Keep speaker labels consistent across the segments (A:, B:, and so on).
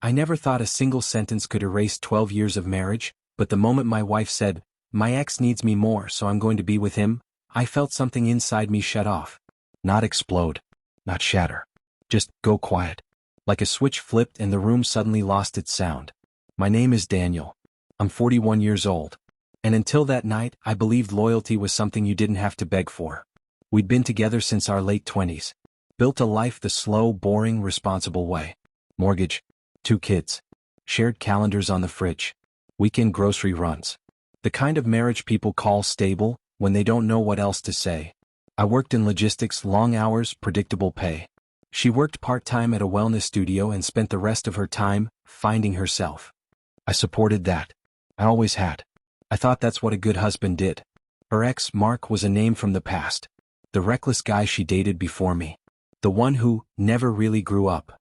A: I never thought a single sentence could erase 12 years of marriage, but the moment my wife said, "My ex needs me more, so I'm going to be with him," I felt something inside me shut off. Not explode. Not shatter. Just go quiet. Like a switch flipped and the room suddenly lost its sound. My name is Daniel. I'm 41 years old. And until that night, I believed loyalty was something you didn't have to beg for. We'd been together since our late 20s. Built a life the slow, boring, responsible way. Mortgage. 2 kids. Shared calendars on the fridge. Weekend grocery runs. The kind of marriage people call stable, when they don't know what else to say. I worked in logistics, long hours, predictable pay. She worked part-time at a wellness studio and spent the rest of her time finding herself. I supported that. I always had. I thought that's what a good husband did. Her ex, Mark, was a name from the past. The reckless guy she dated before me. The one who never really grew up.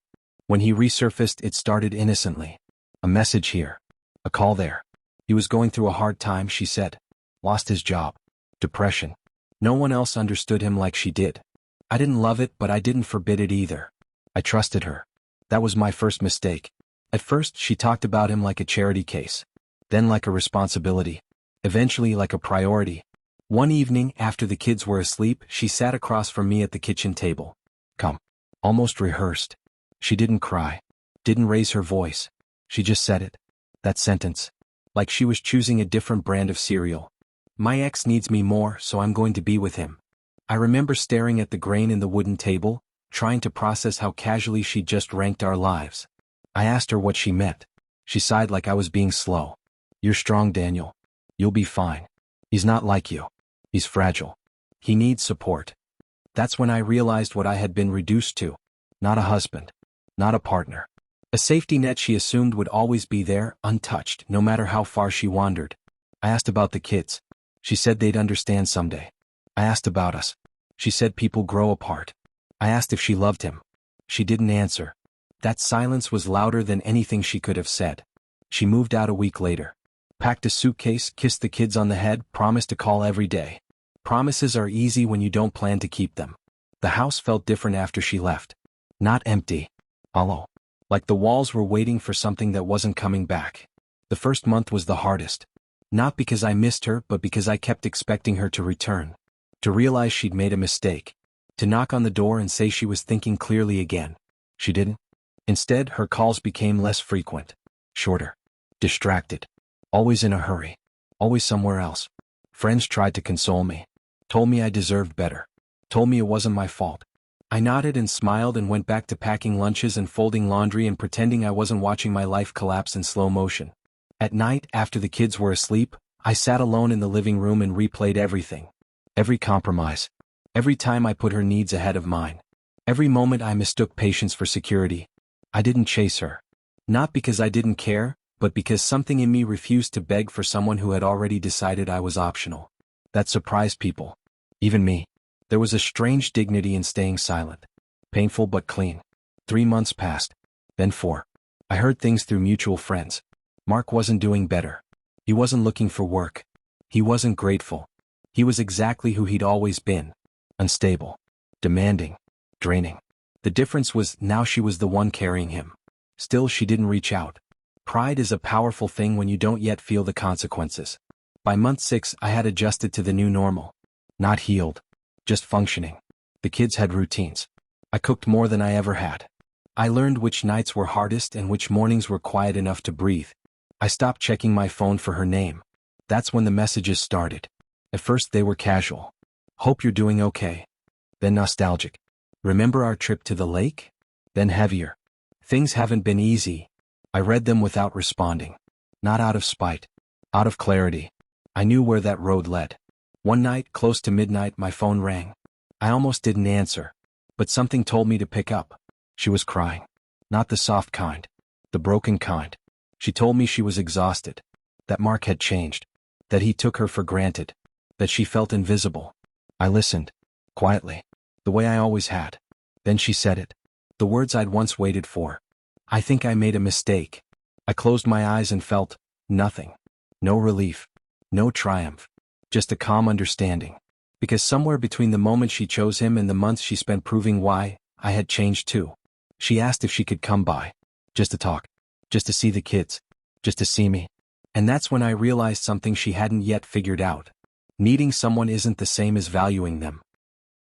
A: When he resurfaced, it started innocently. A message here. A call there. He was going through a hard time, she said. Lost his job. Depression. No one else understood him like she did. I didn't love it, but I didn't forbid it either. I trusted her. That was my first mistake. At first, she talked about him like a charity case. Then like a responsibility. Eventually like a priority. One evening, after the kids were asleep, she sat across from me at the kitchen table. Come. Almost rehearsed. She didn't cry. Didn't raise her voice. She just said it. That sentence. Like she was choosing a different brand of cereal. My ex needs me more, so I'm going to be with him. I remember staring at the grain in the wooden table, trying to process how casually she'd just ranked our lives. I asked her what she meant. She sighed like I was being slow. You're strong, Daniel. You'll be fine. He's not like you. He's fragile. He needs support. That's when I realized what I had been reduced to. Not a husband. Not a partner. A safety net she assumed would always be there, untouched, no matter how far she wandered. I asked about the kids. She said they'd understand someday. I asked about us. She said people grow apart. I asked if she loved him. She didn't answer. That silence was louder than anything she could have said. She moved out a week later. Packed a suitcase, kissed the kids on the head, promised to call every day. Promises are easy when you don't plan to keep them. The house felt different after she left. Not empty. Hollow. Like the walls were waiting for something that wasn't coming back. The first month was the hardest. Not because I missed her, but because I kept expecting her to return. To realize she'd made a mistake. To knock on the door and say she was thinking clearly again. She didn't. Instead, her calls became less frequent. Shorter. Distracted. Always in a hurry. Always somewhere else. Friends tried to console me. Told me I deserved better. Told me it wasn't my fault. I nodded and smiled and went back to packing lunches and folding laundry and pretending I wasn't watching my life collapse in slow motion. At night, after the kids were asleep, I sat alone in the living room and replayed everything. Every compromise. Every time I put her needs ahead of mine. Every moment I mistook patience for security. I didn't chase her. Not because I didn't care, but because something in me refused to beg for someone who had already decided I was optional. That surprised people. Even me. There was a strange dignity in staying silent. Painful but clean. 3 months passed. Then 4. I heard things through mutual friends. Mark wasn't doing better. He wasn't looking for work. He wasn't grateful. He was exactly who he'd always been. Unstable. Demanding. Draining. The difference was now she was the one carrying him. Still, she didn't reach out. Pride is a powerful thing when you don't yet feel the consequences. By month 6, I had adjusted to the new normal. Not healed. Just functioning. The kids had routines. I cooked more than I ever had. I learned which nights were hardest and which mornings were quiet enough to breathe. I stopped checking my phone for her name. That's when the messages started. At first they were casual. Hope you're doing okay. Then nostalgic. Remember our trip to the lake? Then heavier. Things haven't been easy. I read them without responding. Not out of spite. Out of clarity. I knew where that road led. One night, close to midnight, my phone rang. I almost didn't answer. But something told me to pick up. She was crying. Not the soft kind. The broken kind. She told me she was exhausted. That Mark had changed. That he took her for granted. That she felt invisible. I listened. Quietly. The way I always had. Then she said it. The words I'd once waited for. I think I made a mistake. I closed my eyes and felt nothing. No relief. No triumph. Just a calm understanding. Because somewhere between the moment she chose him and the months she spent proving why, I had changed too. She asked if she could come by. Just to talk. Just to see the kids. Just to see me. And that's when I realized something she hadn't yet figured out. Needing someone isn't the same as valuing them.